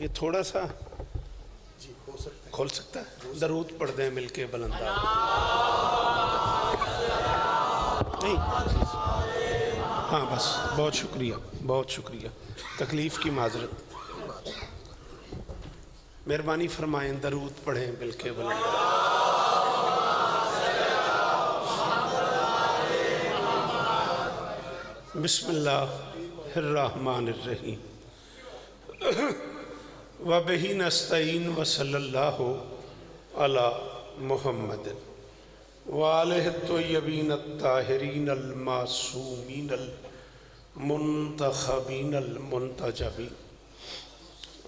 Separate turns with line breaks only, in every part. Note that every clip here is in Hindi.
ये थोड़ा सा जी हो सकता है, खोल सकता है। दरूद पढ़ दें मिलके बुलंदा नहीं। हाँ बस, बहुत शुक्रिया, बहुत शुक्रिया। तकलीफ़ की माजरत, मेहरबानी फरमाएं, दरूद पढ़ें मिलके बुलंदा। बिस्मिल्लाहिर्रहमानिर्रहीम व बिही नस्तईन व सल्लल्लाहु अला मुहम्मद व आलिहि त्वय्यबीन अत्ताहिरीन अल मासूमीन अल मुंतखबीन अल मुंतजबीन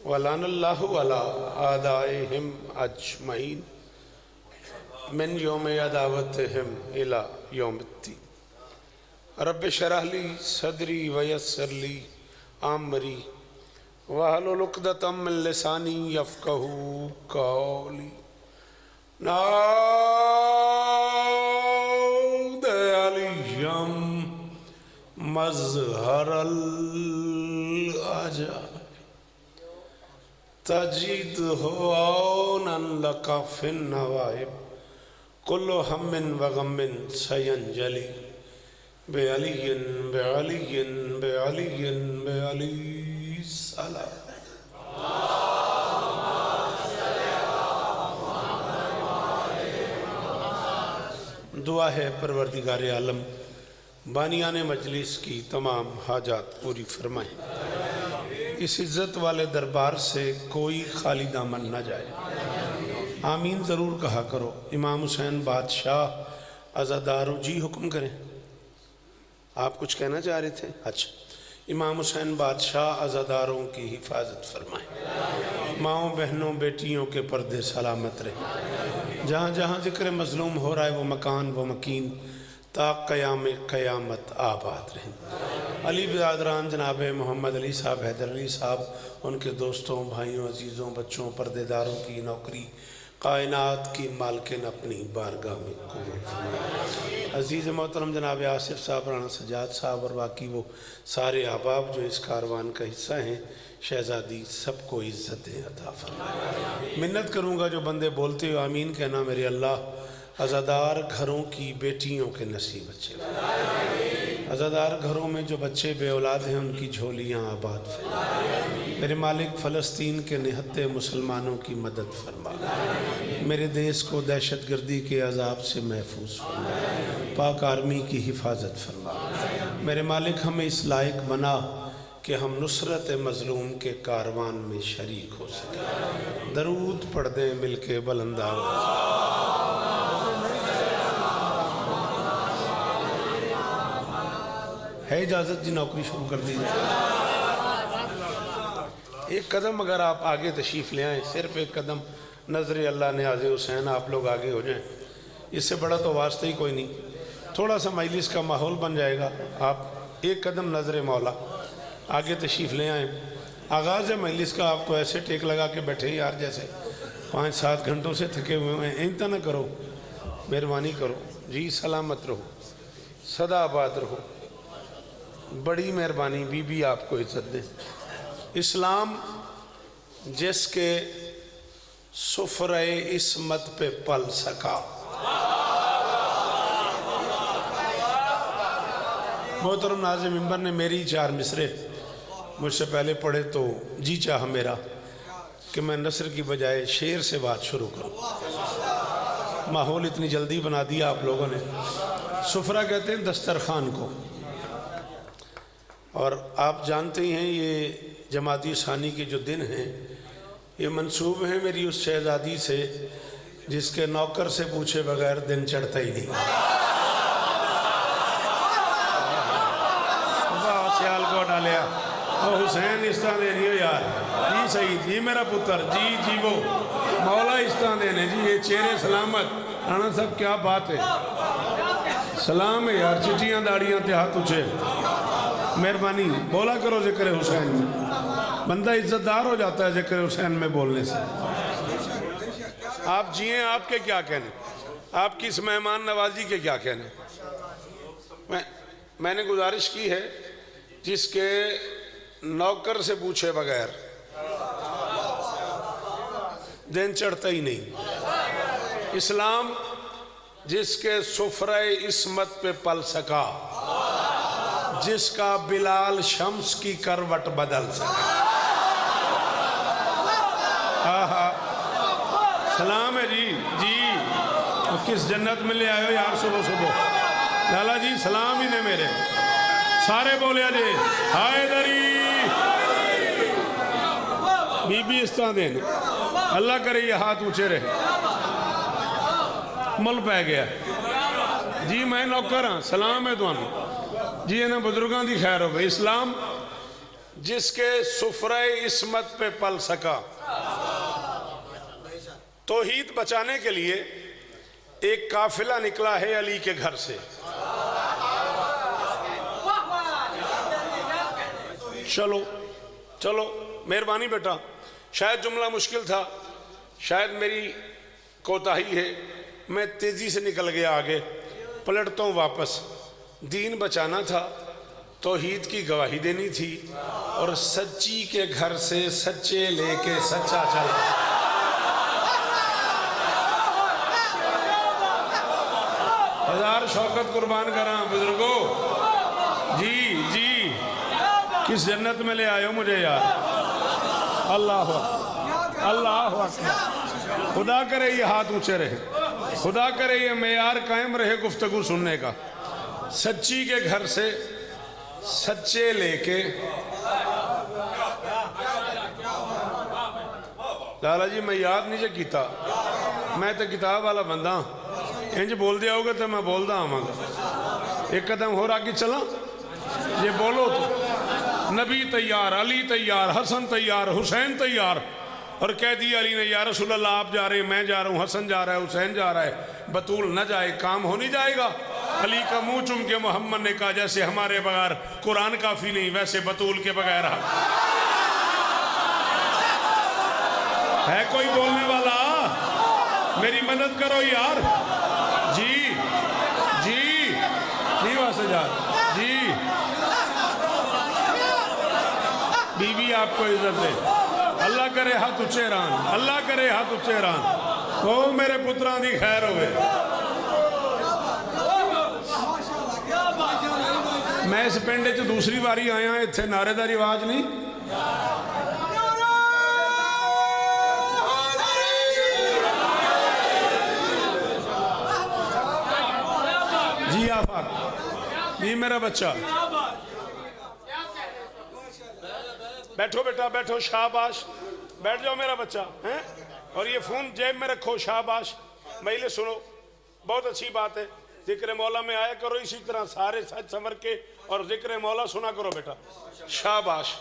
व लानल्लाहु अला आदाइहिम अजमईन मिन यौम अदावतिहिम इला यौमिद्दीन। रब्ब शरह ली सदरी वयस्सिर ली अमरी वहलुल उक़दतम मिन लिसानी यफ़क़हू क़ौली। नाऊद अलियम मज़हरल अजाब तजिदहु औनन लका फ़िन नवाइब कुल्लु हम्मिन व गम्मिन सयंजली बेअलियन बेअलियन बेअलियन बेअली सलाम। दुआ है परवरदिगार आलम बानियान मजलिस की तमाम हाजात पूरी फरमाए, इस इज़्ज़त वाले दरबार से कोई खाली दामन न जाए। आमीन ज़रूर कहा करो। इमाम हुसैन बादशाह अज़ादारो जी हुक्म करें। आप कुछ कहना चाह रहे थे? अच्छा। इमाम हुसैन बादशाह अज़ादारों की हिफाजत फरमाएँ, माओं बहनों बेटियों के पर्दे सलामत रहे। जहाँ जहाँ ज़िक्र मज़लूम हो रहा है वो मकान वो मकीन ता क़याम क़यामत आबाद रहें। अली बिरादरान जनाब मोहम्मद अली साहब, हैदर अली साहब, उनके दोस्तों भाइयों अजीज़ों बच्चों पर्देदारों की नौकरी कायनात की मालकिन अपनी बारगाह में कबूल फरमाए। अजीज़ मोहतरम जनाब आसिफ साहब, राना सजाद साहब और बाकी वो सारे अहबाब जो इस कारवान का हिस्सा हैं, शहज़ादी, सबको इज़्ज़तें अता फरमाए। मिन्नत करूँगा जो बंदे बोलते हो आमीन कहना, मेरे अल्लाह अज़ादार घरों की बेटियों के नसीब अच्छे फरमाए। अज़ादार घरों में जो बच्चे बे औलाद हैं उनकी झोलियाँ आबाद फरमाए। मेरे मालिक फ़लस्तीन के निहत्ते मुसलमानों की मदद फरमा। मेरे देश को दहशत गर्दी के अज़ाब से महफूज फरमा। पाक आर्मी की हिफाजत फरमा। मेरे मालिक हमें इस लायक बना कि हम नुसरत मज़लूम के कारवान में शरीक हो सकें। दरूद पढ़ दें मिल के बुलंद आवाज़। है इजाज़त जी, नौकरी शुरू कर दीजिए। एक कदम अगर आप आगे तशरीफ़ ले आएँ, सिर्फ़ एक कदम, नज़र अल्लाह ने आज़े हुसैन आप लोग आगे हो जाएं, इससे बड़ा तो वास्ता ही कोई नहीं। थोड़ा सा मजलिस का माहौल बन जाएगा। आप एक कदम नज़र मौला आगे तशरीफ़ ले आएँ। आगाज़ है मजलिस का, आप तो ऐसे टेक लगा के बैठे यार जैसे 5-7 घंटों से थके हुए हैं। इंता ना करो, मेहरबानी करो जी। सलामत रहो, सदा आबाद रहो। बड़ी मेहरबानी, बीबी आपको इज़्ज़त दे। इस्लाम जिसके सुफ़रे इस्मत पे पल सका। मोहतरम नाज़िम मिंबर ने मेरी 4 मिसरे मुझसे पहले पढ़े तो जी चाह मेरा कि मैं नसर की बजाय शेर से बात शुरू करूं। माहौल इतनी जल्दी बना दिया आप लोगों ने। सुफ़रा कहते हैं दस्तरखान को, और आप जानते ही हैं ये जमाती सानी के जो दिन हैं ये मंसूब हैं मेरी उस शहज़ादी से जिसके नौकर से पूछे बगैर दिन चढ़ता ही नहीं। सियाल को डालिया और हुसैन इस तरह दे रही हो यार जी। सही जी मेरा पुत्र जी जी वो मौला इस तरह देने जी। ये चेहरे सलामत राणा साहब, क्या बात है। सलाम है यार, चिट्ठियाँ दाड़ियाँ ते हाथ उछे। मेहरबानी बोला करो जिक्र हुसैन में, बंदा इज्जतदार हो जाता है जिक्र हुसैन में बोलने से। आप जिए, आपके क्या कहने, आपकी इस मेहमान नवाजी के क्या कहने। मैंने गुजारिश की है जिसके नौकर से पूछे बगैर दिन चढ़ता ही नहीं। इस्लाम जिसके सुफरे इस्मत पे पल सका, जिसका बिलाल शम्स की करवट बदल सका। आहा, सलाम है जी। जी तो किस जन्नत में ले आयो यार सुबह सुबह। लाला जी सलाम ही ने मेरे सारे बोले जे हैदरी बीबी इस तरह देन। अल्लाह करे ये हाथ ऊंचे रहे। मुल पै गया जी। मैं नौकर हाँ, सलाम है तुहानू जी। इन्होंने बुजुर्गों की खैर हो गई। इस्लाम जिसके सुफरे इस्मत पे पल सका, तौहीद बचाने के लिए एक काफिला निकला है अली के घर से। चलो चलो मेहरबानी बेटा, शायद जुमला मुश्किल था, शायद मेरी कोताही है, मैं तेजी से निकल गया आगे, पलटता हूँ वापस। दीन बचाना था, तौहीद की गवाही देनी थी, और सच्ची के घर से सच्चे लेके सच्चा चला। हजार शौकत कुर्बान करा बुजुर्गो जी। जी किस जन्नत में ले आयो मुझे यार। अल्लाह अल्लाह अकबर। खुदा करे ये हाथ ऊंचे रहे, खुदा करे ये मेयार कायम रहे गुफ्तगू सुनने का। सच्ची के घर से सच्चे लेके। लाला जी मैं याद नहीं जे कीता, मैं तो किताब वाला बंदा, इंज बोल दिया होगा तो मैं बोलता आवागा। एक कदम हो आगे चला, ये बोलो तो नबी तैयार, अली तैयार, हसन तैयार, हुसैन तैयार, और कह दिया अली ने या रसूल अल्लाह आप जा रहे हैं, मैं जा रहा हूँ, हसन जा रहा है, हुसैन जा रहा है, बतूल न जाए काम हो नहीं जाएगा। अली का मुंह चुम के मोहम्मद ने कहा जैसे हमारे बगैर कुरान काफी नहीं, वैसे बतूल के बगैर है कोई बोलने वाला? मेरी मदद करो यार। जी जी जी वहां से जा जी। बीबी आपको इज्जत दे, अल्लाह करे हाथ उच्चे रान, अल्लाह करे हाथ उच्चे रान। ओ मेरे पुत्रा दी खैर होवे। मैं इस पिंड च दूसरी बारी आया, इत्थे नारे दा रिवाज नहीं। जी आफाक जी मेरा बच्चा बैठो बेटा बैठो, शाबाश बैठ जाओ मेरा बच्चा है। और ये फोन जेब में रखो, शाबाश। मैले सुनो, बहुत अच्छी बात है, जिक्र मौला में आया करो इसी तरह सारे सच संवर के, और जिक्र मौला सुना करो बेटा, शाबाश।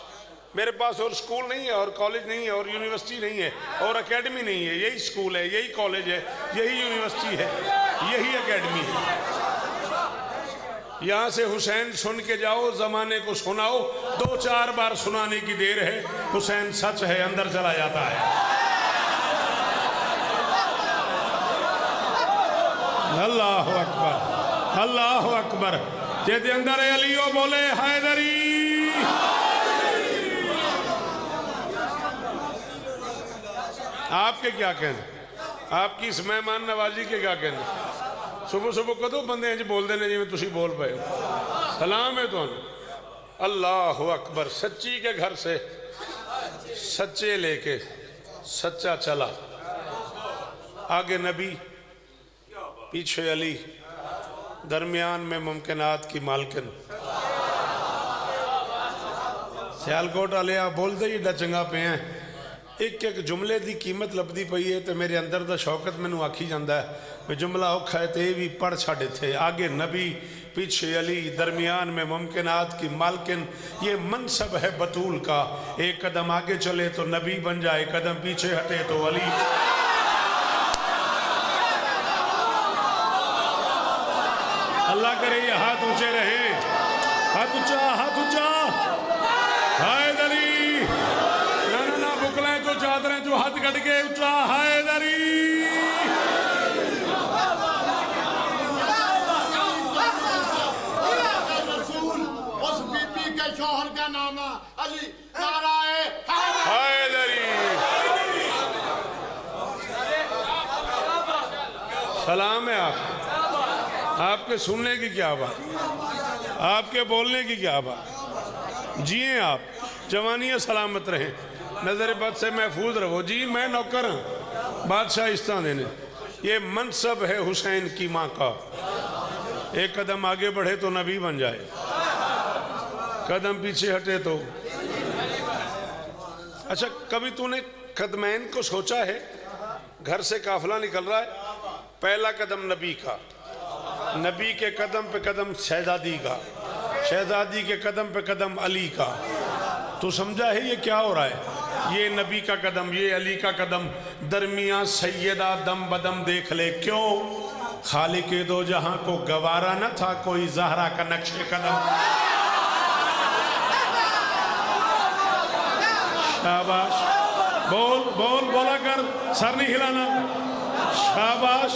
मेरे पास और स्कूल नहीं है, और कॉलेज नहीं है, और यूनिवर्सिटी नहीं है, और एकेडमी नहीं है। यही स्कूल है, यही कॉलेज है, यही यूनिवर्सिटी है, यही एकेडमी है। यहाँ से हुसैन सुन के जाओ, जमाने को सुनाओ, 2-4 बार सुनाने की देर है। हुसैन सच है, अंदर चला जाता है। अल्लाह अकबर, अल्लाह अकबर। जेदे अंदर अलियो बोले हैदरी। आपके क्या कहने, आपकी इस मेहमान नवाजी के क्या कहने? सुबह सुबह कदों बंदे इंज बोलते हैं जिवें तुसीं बोल पाए हो। सलाम है तुहानू। अल्लाह अकबर। सच्ची के घर से सच्चे लेके सच्चा चला। आगे नबी, पीछे अली, दरमियान में मुमकिनात की मालकिन। सियालकोट वाले आप बोलते ही एडा चंगा पे हैं, एक एक जुमले की कीमत लभदी पई है, तो मेरे अंदर का शौकत मैनू आखी जाता है भी जुमला औखा है तो ये भी पढ़ छाड़े थे। आगे नबी, पीछे अली, दरमियान में मुमकिनात की मालकिन। ये मनसब है बतूल का, एक कदम आगे चले तो नबी बन जाए, कदम पीछे हटे तो अली। अल्लाह करे ये हाथ ऊंचे रहे, हाथ ऊंचा, हाथ ऊंचा। हैदरी ना ना ना बुकलें जो चादरें जो हाथ कट के ऊंचा। हैदरी
उस बीबी के शौहर का नाम अली। नाराए हैदरी।
सलाम है आप, आपके सुनने की क्या बात, आपके बोलने की क्या बात। जिए आप, जवानियाँ सलामत रहें, नज़र बद से महफूज रहो। जी मैं नौकर हूँ बादशाह इस्ता देने, ये मनसब है हुसैन की माँ का। एक कदम आगे बढ़े तो नबी बन जाए, कदम पीछे हटे तो। अच्छा, कभी तूने कदमैन को सोचा है? घर से काफिला निकल रहा है, पहला कदम नबी का, नबी के कदम पे कदम शहजादी का, शहजादी के कदम पे कदम अली का। तू समझा है ये क्या हो रहा है? ये नबी का कदम, ये अली का कदम, दरमियान सैयदा दम बदम देख ले। क्यों? खालिक दो जहां को गवारा न था कोई ज़हरा का नक्शे कदम। शाबाश, बोल बोल बोला कर, सर नहीं हिलाना। शाबाश,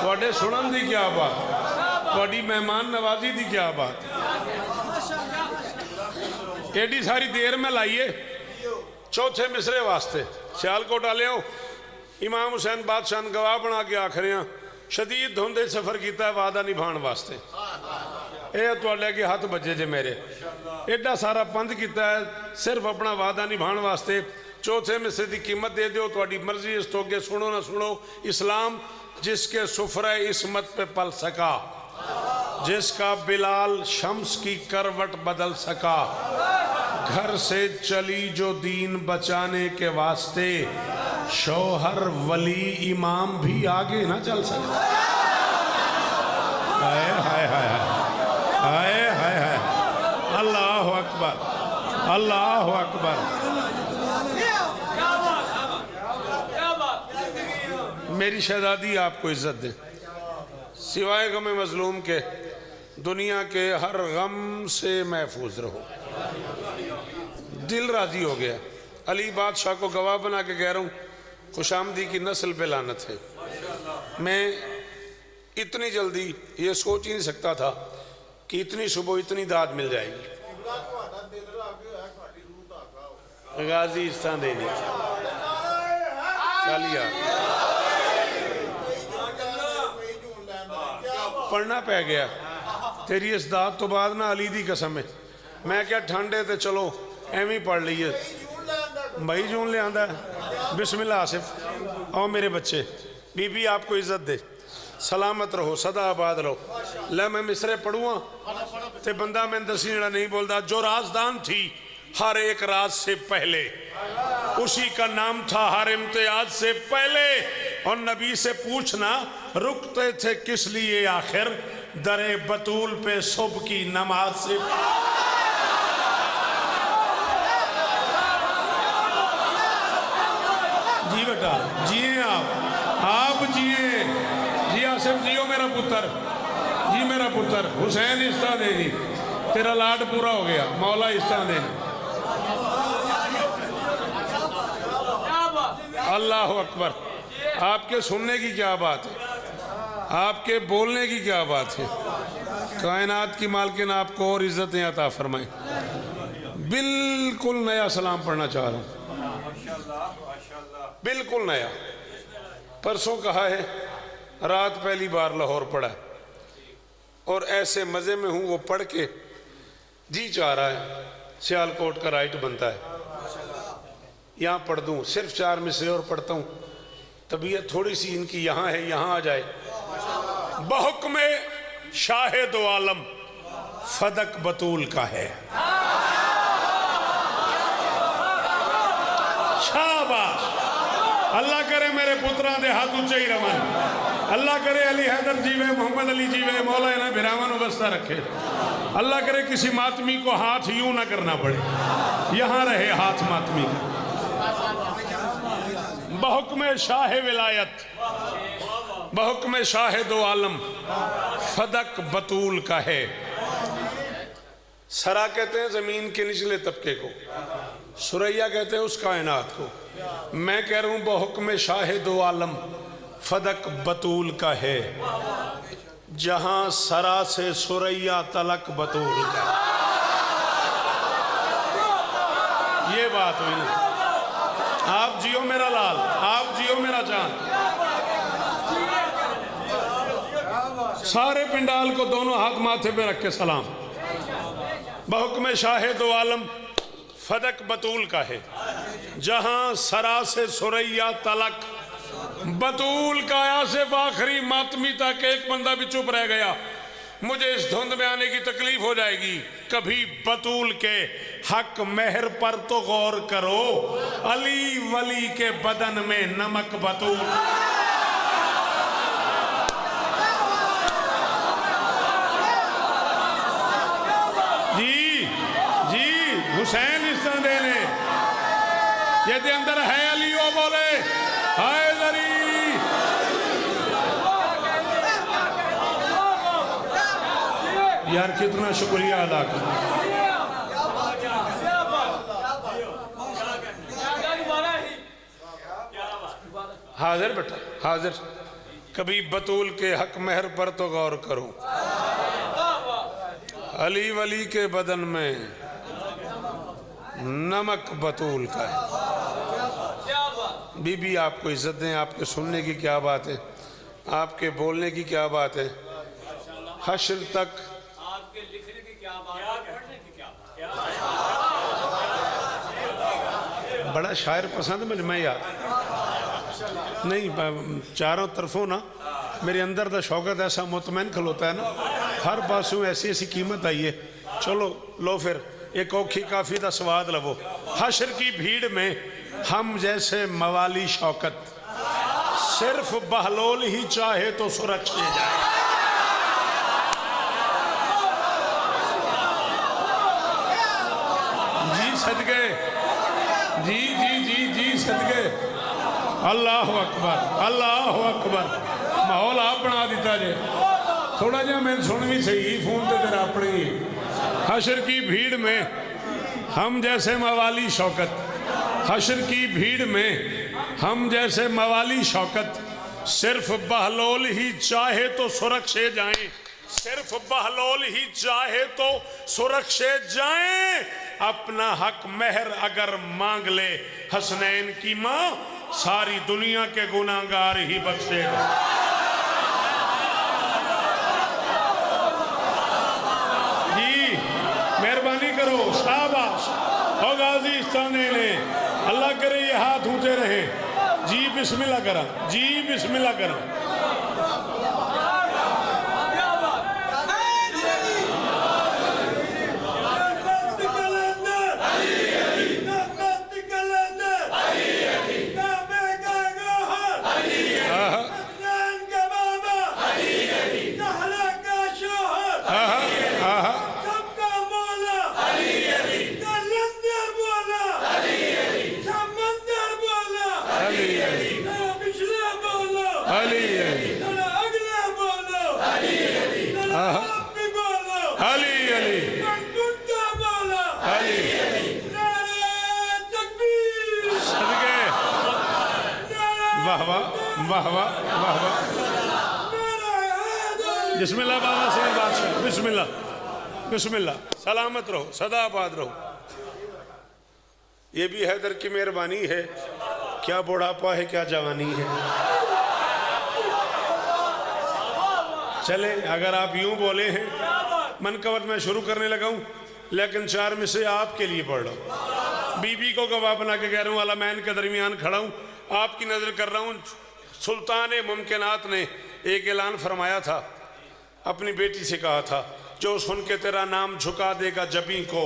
थोड़े सुनन दी क्या बात, थोड़ी मेहमान नवाजी दी क्या बात। एडी सारी देर में लाइए चौथे मिसरे वास्ते। सियालकोट आले हो, इमाम हुसैन बादशाह गवाह बना के आख रहे हैं, शदीद धुंध सफर किया है वादा निभाण वास्ते। ये तुहाडे के हाथ बजे जे मेरे, एडा सारा पंथ किया है सिर्फ अपना वादा निभाण वास्ते। चौथे मिसरे की कीमत दे दो, तुहाडी मर्जी, इस तो अगे सुनो ना सुनो। इस्लाम जिसके सुफरे इसमत पे पल सका, जिसका बिलाल शम्स की करवट बदल सका, घर से चली जो दीन बचाने के वास्ते, शौहर वली इमाम भी आगे ना चल सका। हाय हाय हाय हाय हाय हाय, अल्लाह अकबर, अल्लाह अकबर। मेरी शहजादी आपको इज्जत दे, सिवाय गम मजलूम के दुनिया के हर गम से महफूज रहो। दिल राजी हो गया, अली बादशाह को गवाह बना के कह रहा हूँ, खुशामदी की नस्ल पे लानत है। मैं इतनी जल्दी ये सोच ही नहीं सकता था कि इतनी सुबह इतनी दाद मिल जाएगी। गाजी इस्तान देने चलिया पढ़ना पै गया। तेरी इस दात तो बाद ना अली दी कसम है, मैं क्या ठंडे ते चलो एवं ही पढ़ लीए। मई जून ले आंदा है, बिस्मिल्लाह आसिफ, आओ मेरे बच्चे, बीबी आपको इज्जत दे, सलामत रहो, सदा आबाद रहो। लै मैं मिसरे पढ़ूँ ते बंदा मैं दसी जड़ा नहीं बोलता। जो राजदान थी हर एक राज से पहले, उसी का नाम था हर इम्तियाज से पहले। और नबी से पूछना रुकते थे किस लिए आखिर, दरे बतूल पे सुबह की नमाज से। जी बेटा जिए आप जिए। जी आसिफ जियो मेरा पुत्र, जी मेरा पुत्र। हुसैन इस्ता देनी, तेरा लाड पूरा हो गया, मौला इस्ता देनी। अल्लाह अकबर। आपके सुनने की क्या बात है, आपके बोलने की क्या बात है। कायनात की मालकिन आपको और इज्जतें अता फरमाए। बिल्कुल नया सलाम पढ़ना चाह रहा हूँ, बिल्कुल नया। परसों कहा है, रात पहली बार लाहौर पढ़ा और ऐसे मज़े में हूँ, वो पढ़ के जी चाह रहा है सियालकोट का राइट बनता है, यहाँ पढ़ दूँ। सिर्फ 4 मिसरे और पढ़ता हूँ, तबीयत थोड़ी सी इनकी यहाँ है, यहाँ आ जाए। बहुक्मे शाहिद आलम फदक बतूल का है। शाबाश, अल्लाह करे मेरे पुत्रा दे हाथ ऊंचे ही रवन, अल्लाह करे अली हैदर जीवे, मोहम्मद अली जीवे, मौला इन्हें बिरावन अवस्था रखे। अल्लाह करे किसी मातमी को हाथ यूं ना करना पड़े, यहाँ रहे हाथ मातमी का। बहुक्मे शाह विलायत, बहुक्मे शाह दो आलम फदक बतूल का है। सरा कहते हैं जमीन के निचले तबके को, सुरैया कहते हैं उस कायनात को। मैं कह रहा हूं बहुक्मे शाह दो आलम फदक बतूल का है, जहां सरा से सुरैया तलक बतूल का। बात हुई ना। आप जियो मेरा लाल, आप जियो मेरा जान। सारे पिंडाल को दोनों हाथ माथे पे रख के सलाम। बहुक्म शाहे दो आलम फदक बतूल का है, जहां सरा से सुरैया तलक बतूल का आया से आखिरी मातमी तक एक बंदा भी चुप रह गया। मुझे इस धुंध में आने की तकलीफ हो जाएगी। कभी बतूल के हक मेहर पर तो गौर करो, अली वली के बदन में नमक बतूल। जी जी हुसैन इस तरह देने ये अंदर है अली वो बोले हाय अली। यार कितना शुक्रिया अदा कर। हाजिर बेटा हाजिर। कभी बतूल के हक मेहर पर तो गौर करो, अली वली के बदन में नमक बतूल का है। बीबी आपको इज्जत दें, आपके सुनने की क्या बात है, आपके बोलने की क्या बात है, हश्र तक
आपके लिखने की क्या बात है, पढ़ने की क्या बात।
बड़ा शायर पसंद मुझे मैं यार नहीं चारों तरफों ना मेरे अंदर का शौकत ऐसा मुतमैन खलोता है ना, हर पासों ऐसी ऐसी कीमत आई है। चलो लो फिर एक औखी काफ़ी का स्वाद लवो। हश्र की भीड़ में हम जैसे मवाली शौकत, सिर्फ बहलोल ही चाहे तो सुरक्षित जाए। जी सदके, जी जी जी जी सदके। अल्लाह अकबर अल्लाह अकबर। माहौल आप बना दिता जे थोड़ा जा मैं सुन भी सही फोन ते तेरा अपने ही। हश्र की भीड़ में हम जैसे मवाली शौकत, हश्र की भीड़ में हम जैसे मवाली शौकत, सिर्फ बहलोल ही चाहे तो सुरक्षित जाएं, सिर्फ बहलोल ही चाहे तो सुरक्षित जाएं। अपना हक मेहर अगर मांग ले हसनैन की माँ, सारी दुनिया के गुनाहगार ही बख्शेगा। जी मेहरबानी करो शाबाश हो गाजी इस्ताने ने, अल्लाह करे ये हाथ ऊंचे रहे। जी बिस्मिल्लाह करा, जी बिस्मिल्लाह करा। वाह वाह वाह वाह। बिस्मिल्लाह बाबा से बादशाह, बिस्मिल्लाह बिस्मिल्लाह। सलामत रहो, सदा आबाद रहो। ये भी हैदर की मेहरबानी है, क्या बुढ़ापा है क्या जवानी है। चले अगर आप यूं बोले हैं मनकवत मैं शुरू करने लगा हूं, लेकिन चार में से आपके लिए पढ़ रहा हूं। बीबी को गवाह बना के कह रहा हूं, अला मैं इनके दरमियान खड़ा हूं, आपकी नजर कर रहा हूं। सुल्तान मुमकिनात ने एक ऐलान फरमाया था, अपनी बेटी से कहा था, जो सुन के तेरा नाम झुका देगा जबी को,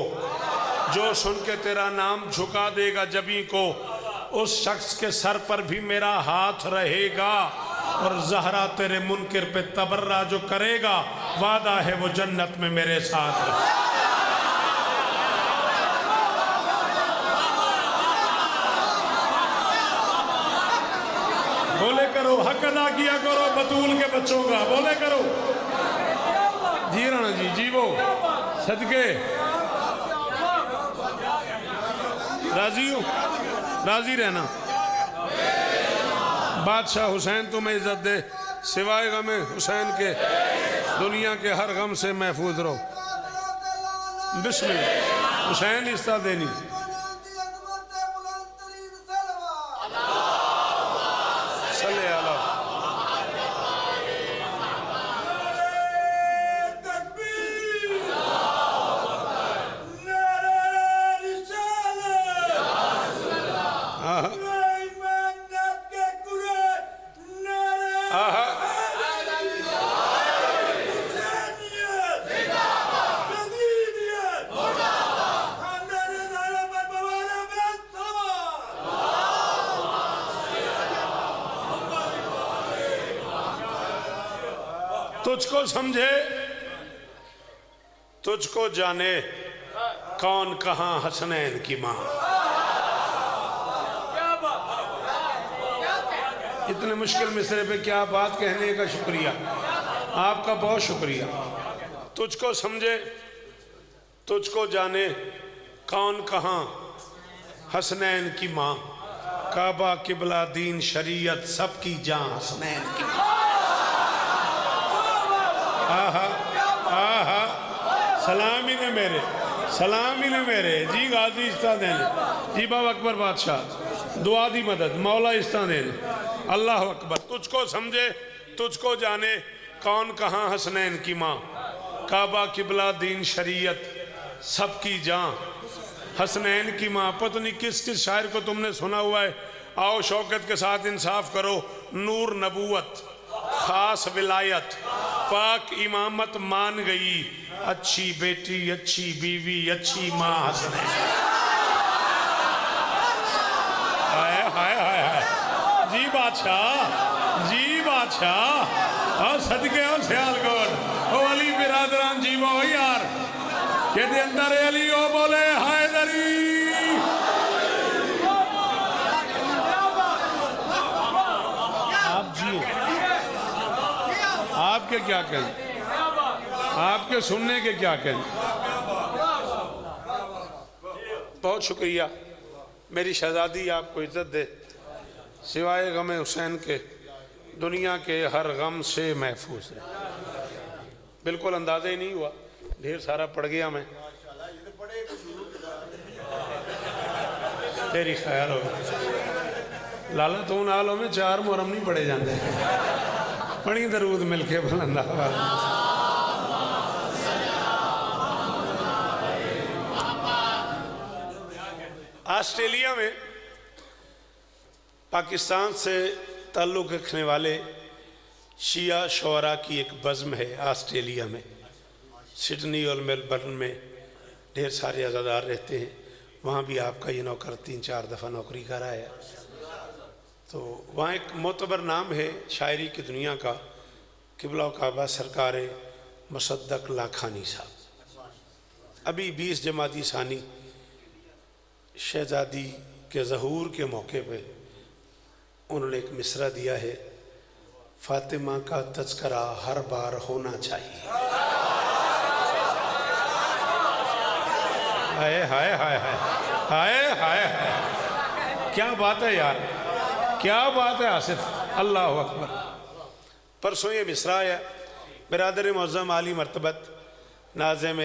जो सुन के तेरा नाम झुका देगा जबी को, उस शख्स के सर पर भी मेरा हाथ रहेगा, और जहरा तेरे मुनकिर पे तबर्रा जो करेगा, वादा है वो जन्नत में मेरे साथ। बोले करो हक अदा किया करो बतूल के बच्चों का, बोले करो। जी राणा जी जी वो सदके राजी हो, राजी रहना। बादशाह हुसैन तुम्हें इज्जत दे, सिवाय गम हुसैन के दुनिया के हर गम से महफूज रहो। बिस्मिल्लाह। हुसैन इस्ता देनी तुझको समझे तुझको जाने कौन कहां हसनैन की मां। इतने मुश्किल मिसरे पे क्या बात कहने का शुक्रिया, आपका बहुत शुक्रिया। तुझको समझे तुझको जाने कौन कहां हसनैन की मां, काबा किबला दीन शरीयत सबकी जान हसनैन की मां। आहा आहा सलाम ही ने मेरे, सलाम ही ने मेरे जी गाजी इस्ता देने जी बाबा अकबर बादशाह दुआ दी मदद मौला इस्ता देने अल्लाह अकबर। तुझको समझे तुझको जाने कौन कहां हसनैन की माँ, काबा किबला दीन शरीयत सबकी जान हसनैन की माँ। पता नहीं किस किस शायर को तुमने सुना हुआ है। आओ शौकत के साथ इंसाफ करो। नूर नबूवत खास विलायत पाक इमामत मान गई, अच्छी बेटी अच्छी बीवी अच्छी माँ हसनैन। हाय हाय हाय हाय जी बादशाह जी बादशाह और सदके हो सियालकोट ओ अली बिरादरान जी वो यार कहते अंदर अली ओ बोले हैदरी। आप जी आपके क्या कहें, आपके सुनने के क्या कहें। बहुत शुक्रिया मेरी शहजादी, आपको इज्जत दे। सिवाय गम हुसैन के दुनिया के हर गम से महफूज है। बिल्कुल अंदाजा ही नहीं हुआ, ढेर सारा पढ़ गया मैं। तेरी ख्याल हो लाला तू नाल में चार मुहर्रम नहीं पढ़े जाते। पढ़ी दरूद मिलके बुलंदा ऑस्ट्रेलिया में पाकिस्तान से ताल्लुक़ रखने वाले शिया शोरा की एक बज़्म है ऑस्ट्रेलिया में। सिडनी और मेलबर्न में ढेर सारे अज़ादार रहते हैं। वहाँ भी आपका ये नौकर 3-4 दफ़ा नौकरी कर आया है। तो वहाँ एक मोतबर नाम है शायरी की दुनिया का, किबला काबा सरकार मुसद्दक लाखानी साहब। अभी 20 जमाती सानी शहजादी के ज़हूर के मौके पे उन्होंने एक मिसरा दिया है, फातिमा का तज़करा हर बार होना चाहिए। हाय हाय हाय हाय हाय हाय हाय क्या बात है यार, क्या बात है आसिफ, अल्लाह अकबर। परसों ये मिसरा है बिरादर मुअज़्ज़म आली मरतबत नाज़िम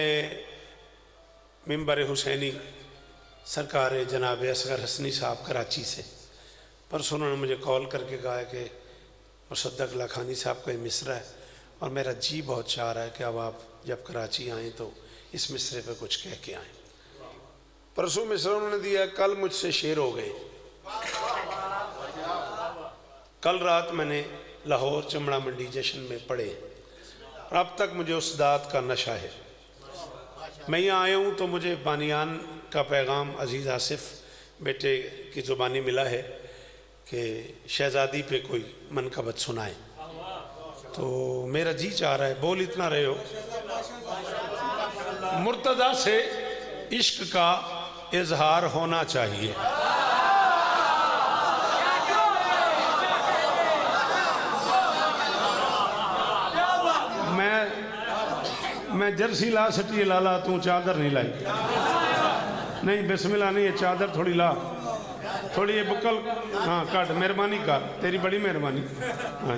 मिंबर हुसैनी सरकार जनाब असगर हसनी साहब कराची से। परसों उन्होंने मुझे कॉल करके कहा कि मुसद्दक लाखानी साहब का ये मिसरा है और मेरा जी बहुत चाह रहा है कि अब आप जब कराची आएँ तो इस मिसरे पे कुछ कह के आएँ। परसों मिसरा उन्होंने दिया, कल मुझसे शेर हो गए। कल रात मैंने लाहौर चमड़ा मंडी जश्न में पढ़े और अब तक मुझे उस दात का नशा है। मैं यहाँ आया हूँ तो मुझे बानियान का पैगाम अजीज़ आसिफ बेटे की ज़ुबानी मिला है कि शहज़ादी पे कोई मनकबत सुनाए। तो मेरा जी चाह रहा है, बोल इतना रहे हो, मुर्तज़ा से इश्क का इजहार होना चाहिए। मैं जर्सी ला सटी लाला तू चादर नहीं लाई। नहीं बिस्मिल्लाह नहीं, ये चादर थोड़ी ला, थोड़ी ये बुकल हाँ कट, मेहरबानी कर, तेरी बड़ी मेहरबानी। हाँ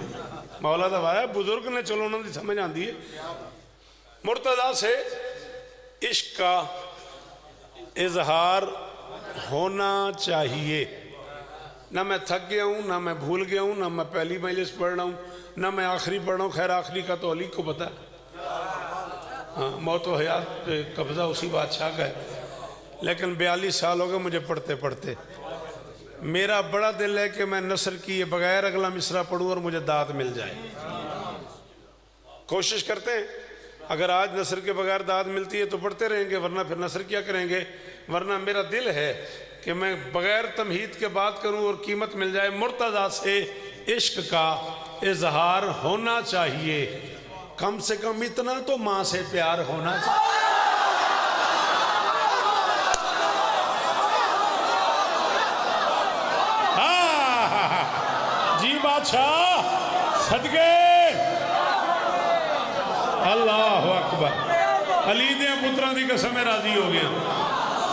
मौला दा वाया बुजुर्ग ने, चलो उन्होंने समझ आती है। मुर्तज़ा से इश्क का इजहार होना चाहिए। ना मैं थक गया हूँ, ना मैं भूल गया हूँ, ना मैं पहली मजलिस पढ़ रहा हूँ, ना मैं आखिरी पढ़ रहा हूँ। खैर आखिरी का तो अली को पता है। हाँ मौत व हयात पे कब्ज़ा उसी बादशाह का है। लेकिन 42 साल हो गए मुझे पढ़ते पढ़ते। मेरा बड़ा दिल है कि मैं नसर किए बगैर अगला मिसरा पढ़ूँ और मुझे दाद मिल जाए। कोशिश करते हैं, अगर आज नसर के बगैर दाद मिलती है तो पढ़ते रहेंगे, वरना फिर नसर क्या करेंगे। वरना मेरा दिल है कि मैं बगैर तमहीद के बात करूँ और कीमत मिल जाए। मुर्तज़ा से इश्क का इजहार होना चाहिए। कम से कम इतना तो माँ से प्यार होना चाहिए। जी बादशाह सदके अल्लाह अकबर। अली दे पुत्रां दी कसम है राजी हो गया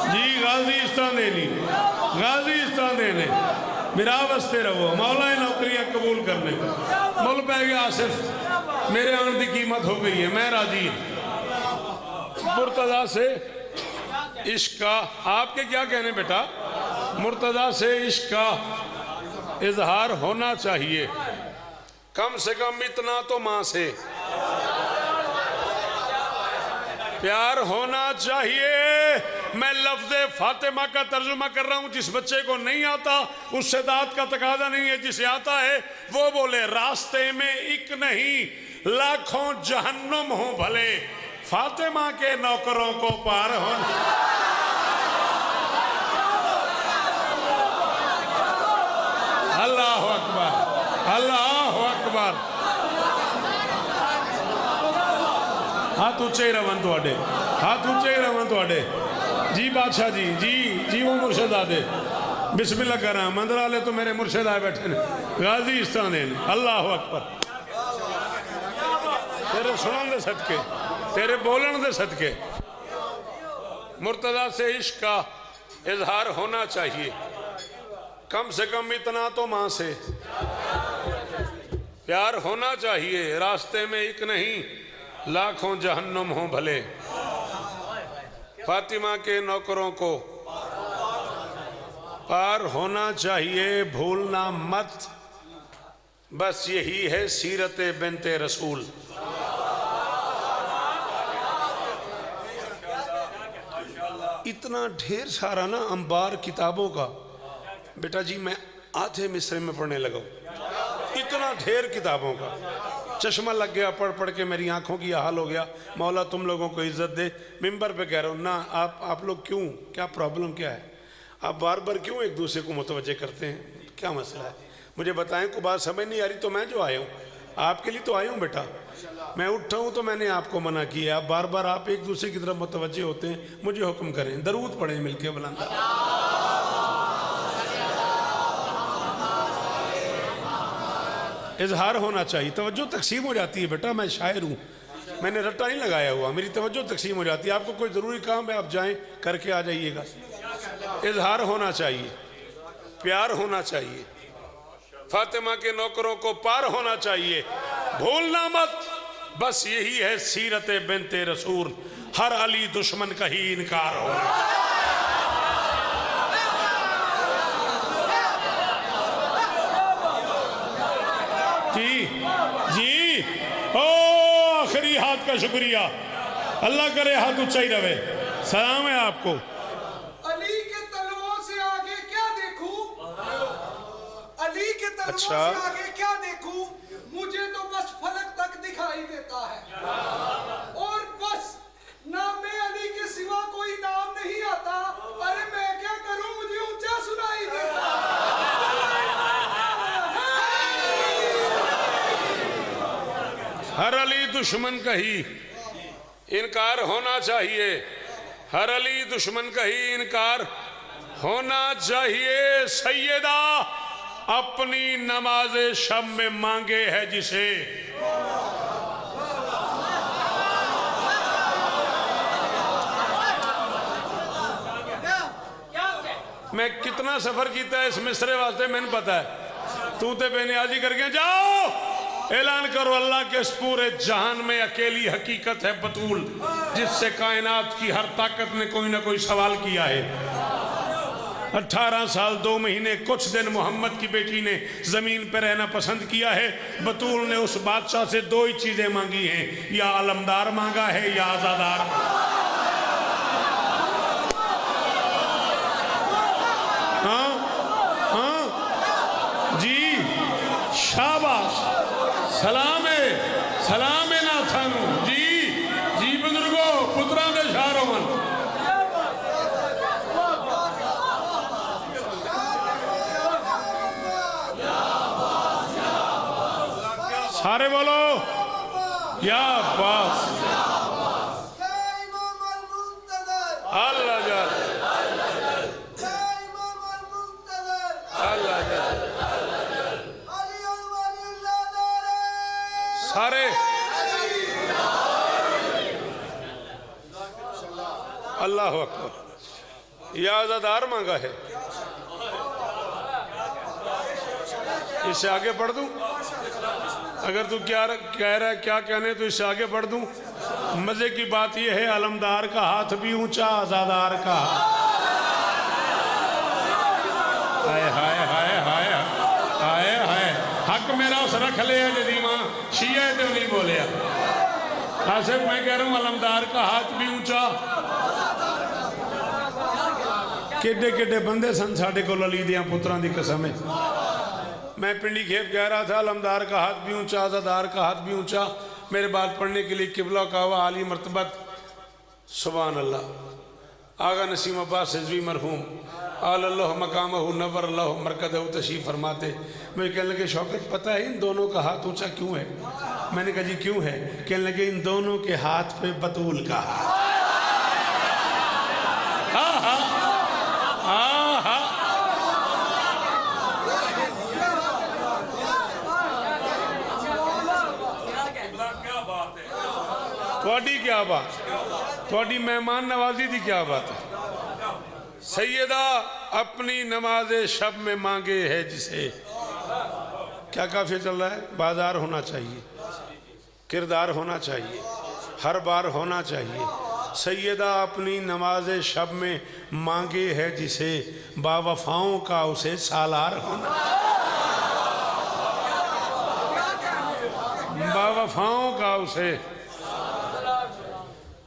जी। गाजी इस तरह देनी, गाजी इस तरह देने, मेरा वस्ते रहो, मौला नौकरियां कबूल करने। मुल पै गया आसिफ, मेरे आने की कीमत हो गई है, मैं राजी हूं। मुर्तजा से इश्क का आपके क्या कहने बेटा? मुर्तजा से इश्क का इजहार होना चाहिए, कम से कम इतना तो माँ से प्यार होना चाहिए। मैं लफ्ज़ फातिमा का तर्जुमा कर रहा हूं, जिस बच्चे को नहीं आता उससे दात का तकाजा नहीं है, जिसे आता है वो बोले रास्ते में एक नहीं लाखों जहन्नुम हो भले, फातिमा के नौकरों को पार होना। अल्लाह अकबर, अल्लाह अकबर। हाथ ऊंचे ही रवन थोड़े, हाथ ऊंचे ही रवन थोड़े। जी बादशाह जी, जी जी वो मुर्शद आदे बिस्मिल्लाह कर रहा मंदिर वाले तो मेरे मुर्शद आए बैठे ने, गाजी इस तरह देने। अल्लाह अकबर। तेरे सुनन दे सदके, तेरे बोलन दे सदके मुर्तजा से इश्क का इजहार होना चाहिए, कम से कम इतना तो माँ से प्यार होना चाहिए। रास्ते में एक नहीं लाखों जहन्नुम हो भले, फातिमा के नौकरों को पार होना चाहिए, भूलना मत, बस यही है सीरत बिनते रसूल। इतना ढेर सारा ना अंबार किताबों का बेटा जी, मैं आधे मिसरे में पढ़ने लगा हूं, इतना ढेर किताबों का चश्मा लग गया, पढ़ पढ़ के मेरी आंखों की हाल हो गया। मौला तुम लोगों को इज्जत दे। मिंबर पे कह रहा हूँ ना, आप लोग क्यों, क्या प्रॉब्लम क्या है? आप बार बार क्यों एक दूसरे को मुतवज्जे करते हैं? क्या मसला है मुझे बताएं। को बात समझ नहीं आ रही तो मैं जो आया हूँ आपके लिए तो आया हूँ बेटा। मैं उठा हूँ तो मैंने आपको मना किया, आप बार बार आप एक दूसरे की तरफ मुतवज्जे होते हैं। मुझे हुक्म करें, दरूद पढ़ें मिलके बुलंद। इजहार होना चाहिए, तवज्जो तकसीम हो जाती है बेटा। मैं शायर हूँ, मैंने रट्टा नहीं लगाया हुआ, मेरी तवज्जो तकसीम हो जाती है। आपको कोई ज़रूरी काम है आप जाएं करके आ जाइएगा। इजहार होना चाहिए, प्यार होना चाहिए, फातिमा के नौकरों को पार होना चाहिए, भूलना मत, बस यही है सीरत बिनते रसूल। हर अली दुश्मन का ही इनकार होना। जी जी ओ आखिरी हाथ का शुक्रिया, अल्लाह करे हाथ ऊंचा ही रहे। सलाम है आपको।
अली के तलवों से आगे क्या देखूं, अली के तलवों
अच्छा।
से आगे क्या देखूं, मुझे तो बस फलक तक दिखाई देता है और बस नाम में अली के सिवा कोई नाम नहीं आता। अरे मैं क्या करूं, मुझे ऊंचा सुनाई देता
हर अली दुश्मन का ही इनकार होना चाहिए, हर अली दुश्मन का ही इनकार होना चाहिए। सैयदा अपनी नमाज शब में मांगे है जिसे, मैं कितना सफर किया है इस मिसरे वास्ते मैंने पता है। तू ते बेनियाजी करके जाओ ऐलान करो, अल्लाह के इस पूरे जहान में अकेली हकीकत है बतूल, जिससे कायनात की हर ताकत ने कोई ना कोई सवाल किया है। 18 साल 2 महीने कुछ दिन मोहम्मद की बेटी ने जमीन पर रहना पसंद किया है। बतूल ने उस बादशाह से 2 ही चीजें मांगी हैं, या आलमदार मांगा है या आजादार। हाँ हाँ जी, शाबाश, सलाम है ना थानू जी। जी बुजुर्गो पुत्रा दे शारो मन सारे बोलो या अब्बास
या इमाम अल-मुंतज़र,
अल्लाह जान
या इमाम अल-मुंतज़र,
अल्लाह जान
अली वलीउल्लाह दारे
सारे अल्लाह अकबर। यह आज़ादार मांगा है, इससे आगे पढ़ दूं? अगर तू क्या कह रहा है क्या कहने तो इससे आगे बढ़ दूं। मजे की बात यह है अलमदार का हाथ भी ऊंचा, आज़ादार का हाय हाय हाय हाय हाय हाय हक मेरा उस रख लिया जदीमा शिया तो नहीं बोलिया। आसिफ मैं कह रहा हूं अलमदार का हाथ भी ऊंचा। केडे केडे बंदे सन साढ़े को अली दियां पुत्रां दी कसम है। मैं पिंडी खेप कह रहा था अलमदार का हाथ भी ऊंचा, आज़ादार का हाथ भी ऊंचा। मेरे बात पढ़ने के लिए किबला का हुआ आली मर्तबत सुभान अल्लाह। आगा नसीम अब्बास रिजवी मरहूम अल्लाह मकामहु नव्वर अल्लाह मरकदहु तशरीफ फरमाते। मुझे कहने लगे शौकत पता है इन दोनों का हाथ ऊंचा क्यों है? मैंने कहा जी क्यों है? कहने लगे इन दोनों के हाथ पे बतूल का हाथ। हाँ हाँ हाँ हाँ थोड़ी क्या बात, थोड़ी मेहमान नवाजी की क्या बात है। सैयदा अपनी नमाज शब में मांगे है जिसे। क्या काफिया चल रहा है? बाजार होना चाहिए, किरदार होना चाहिए, हर बार होना चाहिए। सैयदा अपनी नमाज शब में मांगे है जिसे, बावफाओं का उसे सालार होना, बावफाओं का उसे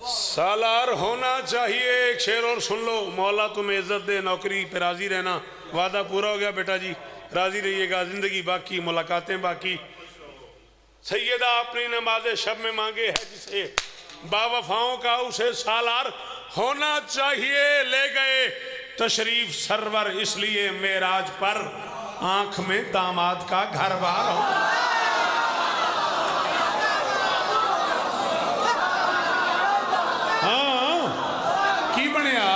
सालार होना चाहिए। एक शेर और सुन लो। मौला तुम्हें इज्जत दे, नौकरी पे राजी रहना। वादा पूरा हो गया बेटा जी, राजी रहिएगा, जिंदगी बाकी, मुलाकातें बाकी। सैयदा अपनी नमाज शब में मांगे है जिसे, बावफाओं का उसे सालार होना चाहिए। ले गए तशरीफ सरवर इसलिए मेराज पर, आंख में दामाद का घर बार हो। की बनया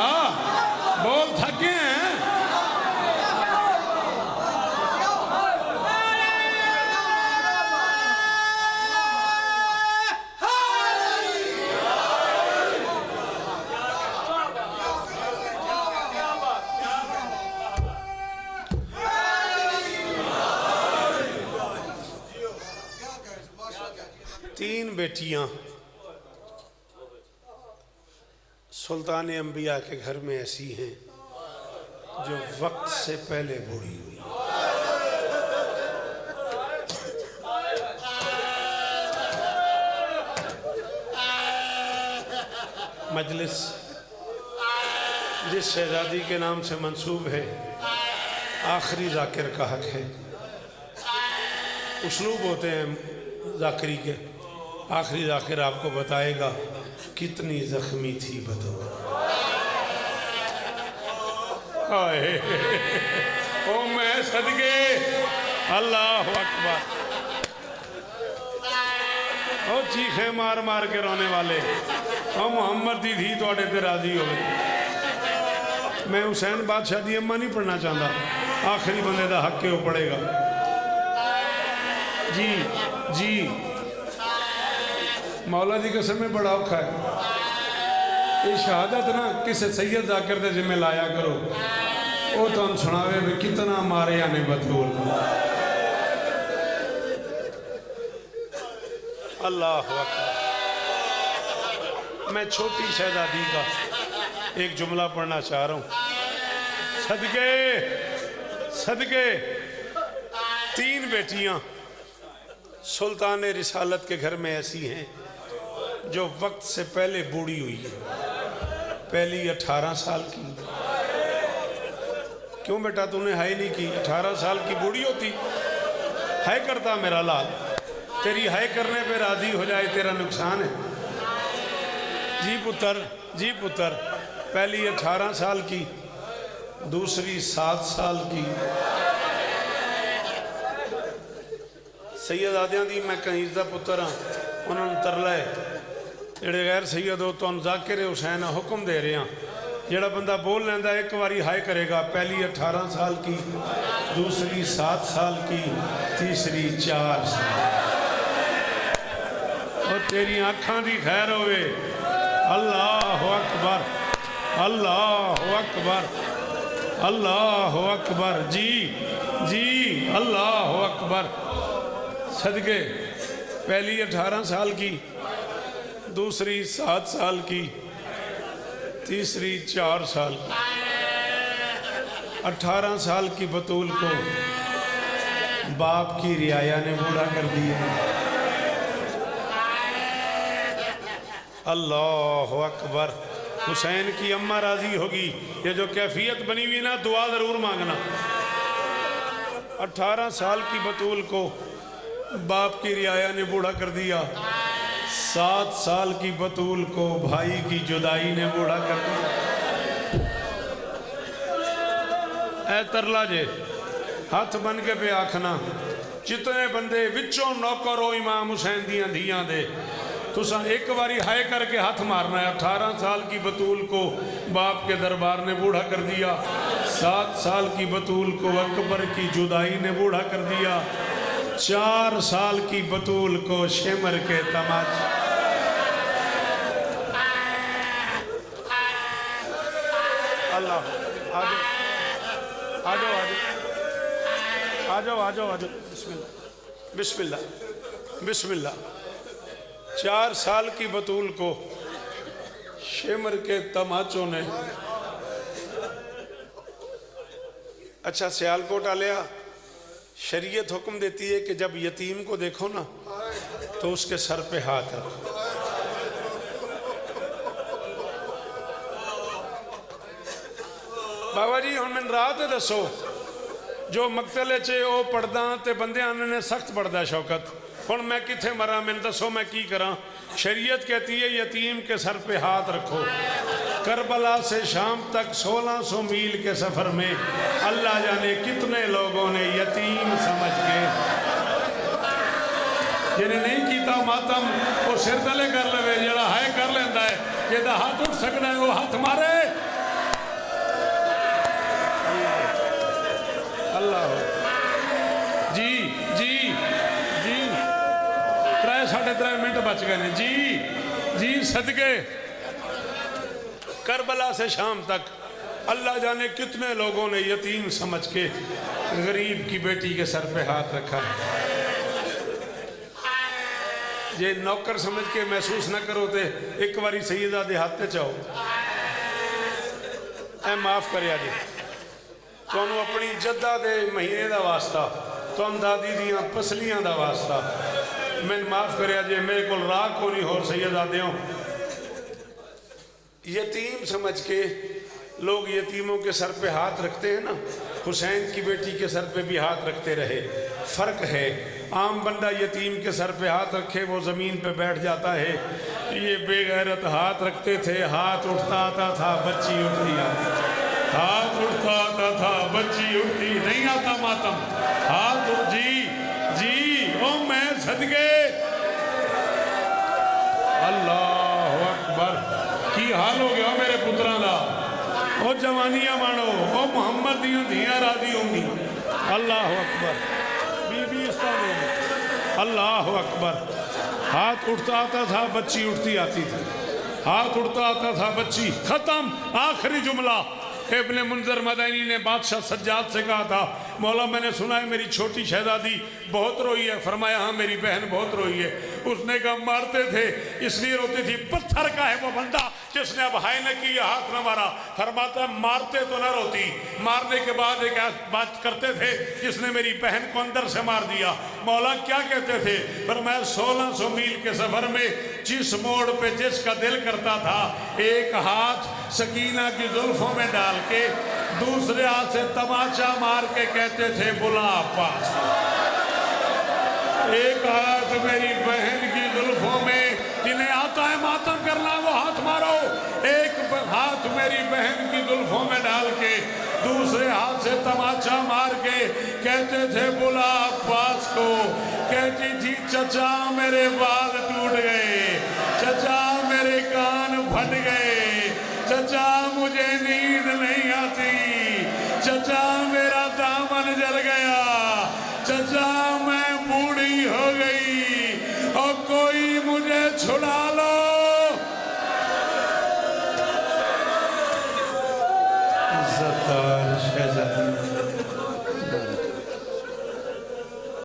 बोल थके हैं। तीन बेटियां सुल्तान अंबिया के घर में ऐसी हैं जो वक्त से पहले बूढ़ी हुई। मजलिस जिस शहजादी के नाम से मंसूब है, आखिरी जाकिर का हक है। उसलूब होते हैं जाकिरी के। आखिरी जाकिर आपको बताएगा कितनी जख्मी थी बदौर। ओ मैं सदके अल्लाह अकबर। ओ चीखे मार मार के रोने वाले, ओ मोहम्मद दी थी थोड़े ते राजी हो गए। मैं हुसैन बादशाह दी अम्मा नहीं पढ़ना चाहता, आखिरी बंदे का हक के वो पड़ेगा। जी जी मौला दी कसम में बड़ा औखा है। ये शहादत ना किसी सैयद जाकिर दे जिम्मे लाया करो, वो तुम सुनावे भी कितना मारे ने बतूल। अल्लाह अकबर। मैं छोटी शहजादी का एक जुमला पढ़ना चाह रहा हूँ। सदके सदके तीन बेटियां सुल्तान रिसालत के घर में ऐसी हैं जो वक्त से पहले बूढ़ी हुई है। पहली 18 साल की। क्यों बेटा तूने हाई नहीं की? 18 साल की बूढ़ी होती हाय करता मेरा लाल। तेरी हाय करने पे राजी हो जाए तेरा नुकसान है। जी पुत्र, जी पुत्र। पहली 18 साल की, दूसरी 7 साल की। सैयदादियां दी मैं कहीं दा पुत्र हाँ, उन्होंने तरला है जेड़े गैर सैयद हो तुम जाकिर हुसैन हुक्म दे रहे हैं जेड़ा बंदा बोल लेंदा एक बारी हाय करेगा पहली 18 साल की दूसरी 7 साल की तीसरी 4 साल और तेरी आँखां दी खैर होवे अल्लाह अकबर अल्लाह अकबर अल्लाह अकबर जी जी अल्लाह अकबर सदके पहली 18 साल की दूसरी 7 साल की तीसरी 4 साल 18 साल की बतूल को बाप की रियाया ने बूढ़ा कर दिया अल्लाह अकबर हुसैन की अम्मा राजी होगी ये जो कैफियत बनी हुई ना दुआ जरूर मांगना 18 साल की बतूल को बाप की रियाया ने बूढ़ा कर दिया 7 साल की बतूल को भाई की जुदाई ने बूढ़ा कर दिया ऐ तरला जे हाथ बन के पे आखना जितने बंदे विचों नौकर हो इमाम हुसैन दियां धियां दे तुसा एक बारी हाय करके हाथ मारना है 18 साल की बतूल को बाप के दरबार ने बूढ़ा कर दिया 7 साल की बतूल को अकबर की जुदाई ने बूढ़ा कर दिया 4 साल की बतूल को शेमर के तमाचे अल्लाह आ जाओ आ जाओ आ जाओ बिस्मिल्लाह बिस्मिल्लाह बिस्मिल्लाह 4 साल की बतूल को शेमर के तमाचों ने अच्छा सियालकोट आलिया शरीयत हुक्म देती है कि जब यतीम को देखो ना तो उसके सर पे हाथ रखो बाबा जी हम मैंने रात दसो जो मकतले च वो पढ़दा ते बंदे ने सख्त पढ़दा शौकत हुण मैं किथे मरा मैंने दसो मैं की करा शरीयत कहती है यतीम के सर पे हाथ रखो करबला से शाम तक 1600 मील के सफर में अल्लाह जाने कितने लोगों ने यतीम समझ के जिन्हें नहीं किया मातम वो सिर तले कर लवे जरा हाय कर लेंदा है जेदा हाथ उठ सकता है वो हाथ मारे अल्लाह जी जी जी 3.5 मिनट बच गए ने जी जी सदके करबला से शाम तक अल्लाह जाने कितने लोगों ने यतीम समझ के गरीब की बेटी के सर पे हाथ रखा जे नौकर समझ के महसूस न करो तो एक बारी सैयदा दे हाथ चाहो ऐ माफ कर जी तुहानू अपनी जद्दा दे महीने का वास्ता तुम दादी दियां पसलियां का वास्ता मैंने माफ कर जे मेरे को राह को नहीं होर सैयदा देओ यतीम समझ के लोग यतीमों के सर पे हाथ रखते हैं ना हुसैन की बेटी के सर पे भी हाथ रखते रहे फ़र्क है आम बंदा यतीम के सर पे हाथ रखे वो ज़मीन पे बैठ जाता है ये बेगैरत हाथ रखते थे हाथ उठता आता था बच्ची उठती आती हाथ उठता आता था बच्ची उठती नहीं आता मातम हाथ जी जी ओ मैं सदके अल्लाह अकबर की हाल हो गया मेरे पुत्रा का ओ जवानियां मानो ओ मुहम्मद दियां धियां राजी होंगी अल्लाह अकबर बीबी अल्लाह अकबर हाथ उठता आता था बच्ची उठती आती थी हाथ उठता आता था बच्ची खत्म आखिरी जुमला इब्ने मुंज़र मदनी ने बादशाह सज्जाद से कहा था मौला मैंने सुना है मेरी छोटी शहजादी बहुत रोई है फरमाया हाँ मेरी बहन बहुत रोई है उसने कहा मारते थे इसलिए रोती थी पत्थर का है वो बंदा जिसने अब हाय न किया हाथ न मारा फरमाता मारते तो न रोती मारने के बाद एक बात करते थे जिसने मेरी बहन को अंदर से मार दिया मौला क्या कहते थे फरमाया 1600 मील के सफर में जिस मोड़ पे जिसका दिल करता था एक हाथ सकीना की जुल्फों में डाल के दूसरे हाथ से तमाचा मार के कहते थे बुला पास एक हाथ मेरी बहन की जुल्फों में जिन्हें आता है मातम करना वो हाथ मारो एक हाथ मेरी बहन की जुल्फों में डाल के दूसरे हाथ से तमाचा मार के कहते थे बुला पास को कहती थी
चचा मेरे बाल टूट गए, चचा मेरे कान फट गए, चचा मुझे नींद नहीं आती, चचा मेरा दामन जल गया, चचा मैं बूढ़ी हो गई और कोई मुझे छुड़ा लो।
इज्जत